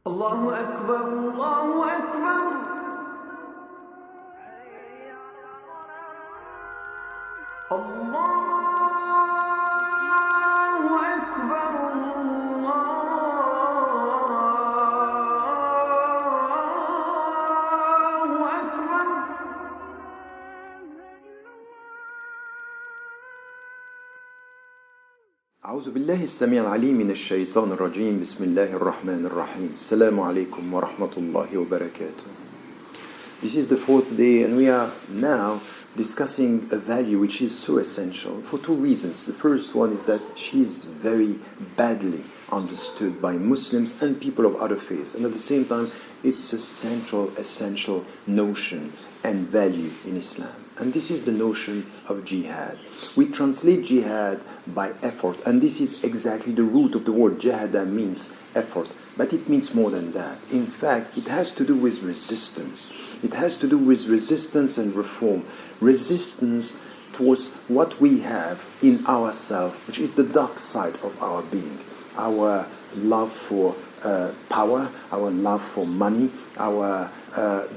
Allahu Akbar, Allahu Akbar. Allahu Akbar, Allahu Akbar. أعوذ بالله السميع العليم من الشيطان الرجيم بسم الله الرحمن الرحيم السلام عليكم ورحمة الله وبركاته. This is the fourth day and we are now discussing a value which is so essential for two reasons. The first one is that she is very badly understood by Muslims and people of other faiths, and at the same time it's a central, essential notion and value in Islam. And this is the notion of jihad. We translate jihad by effort, and this is exactly the root of the word. Jahada means effort, but it means more than that. In fact, it has to do with resistance. It has to do with resistance and reform. Resistance towards what we have in ourselves, which is the dark side of our being. Our love for power, our love for money, our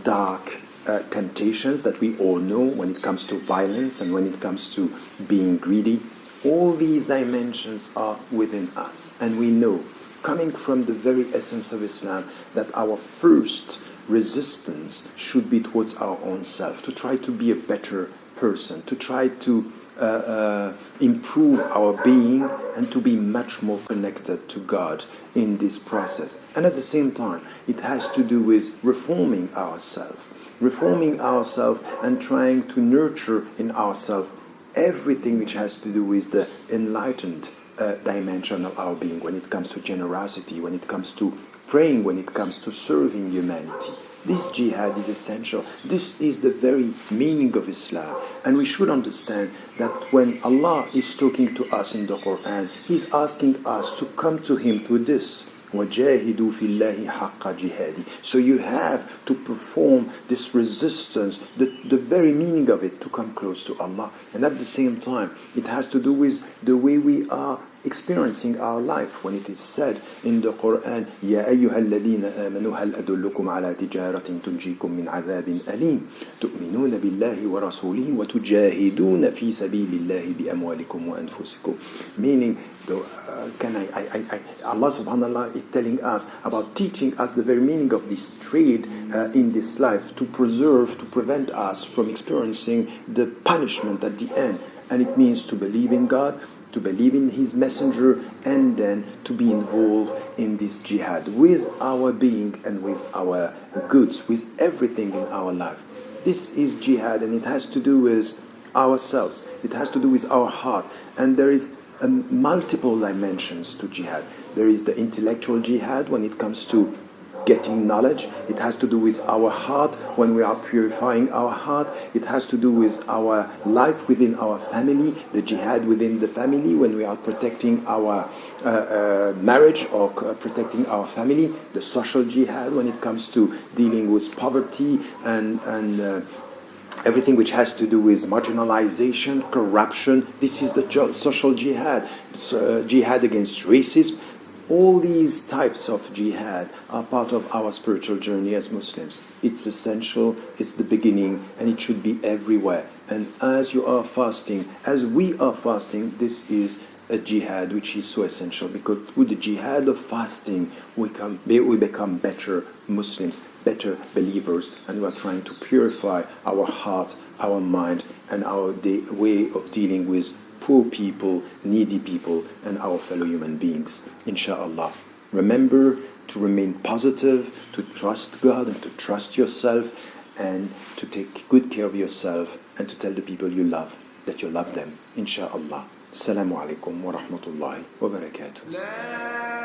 dark temptations that we all know when it comes to violence and when it comes to being greedy. All these dimensions are within us, and we know, coming from the very essence of Islam, that our first resistance should be towards our own self, to try to be a better person, to try to improve our being and to be much more connected to God in this process. And at the same time, it has to do with reforming ourselves and trying to nurture in ourselves everything which has to do with the enlightened dimension of our being, when it comes to generosity, when it comes to praying, when it comes to serving humanity. This jihad is essential. This is the very meaning of Islam. And we should understand that when Allah is talking to us in the Quran, He's asking us to come to Him through this. وَجَاهِدُوا فِي اللَّهِ حَقَّ جِهَادِ. So you have to perform this resistance, the very meaning of it, to come close to Allah. And at the same time, it has to do with the way we are experiencing our life. When it is said in the Quran, يَا أَيُّهَا الَّذِينَ آمَنُوا هَلْ أَدُلُّكُمْ عَلَى تِجَارَةٍ تُنْجِيكُم مِّنْ عَذَابٍ أَلِيمٍ تُؤْمِنُونَ بِاللَّهِ وَرَسُولِهِ وَتُجَاهِدُونَ فِي سَبِيلِ اللَّهِ بِأَمْوَالِكُمْ وَأَنفُسِكُمْ. Meaning, Allah subhanahu wa ta'ala is telling us about teaching us the very meaning of this trade in this life, to prevent us from experiencing the punishment at the end. And it means to believe in God, to believe in His messenger, and then to be involved in this jihad with our being and with our goods, with everything in our life. This is jihad, and it has to do with ourselves. It has to do with our heart. And there is multiple dimensions to jihad. There is the intellectual jihad when it comes to getting knowledge. It has to do with our heart when we are purifying our heart. It has to do with our life within our family, the jihad within the family when we are protecting our marriage or protecting our family, the social jihad when it comes to dealing with poverty and everything which has to do with marginalization, corruption. This is the social jihad, jihad against racism. All these types of jihad are part of our spiritual journey as Muslims. It's essential, it's the beginning, and it should be everywhere. And as you are fasting, as we are fasting, this is a jihad which is so essential, because with the jihad of fasting, we become better Muslims, better believers, and we are trying to purify our heart, our mind, and our way of dealing with poor people, needy people, and our fellow human beings, inshallah. Remember to remain positive, to trust God and to trust yourself, and to take good care of yourself, and to tell the people you love that you love them, inshallah. Assalamu alaikum wa rahmatullahi wa barakatuh.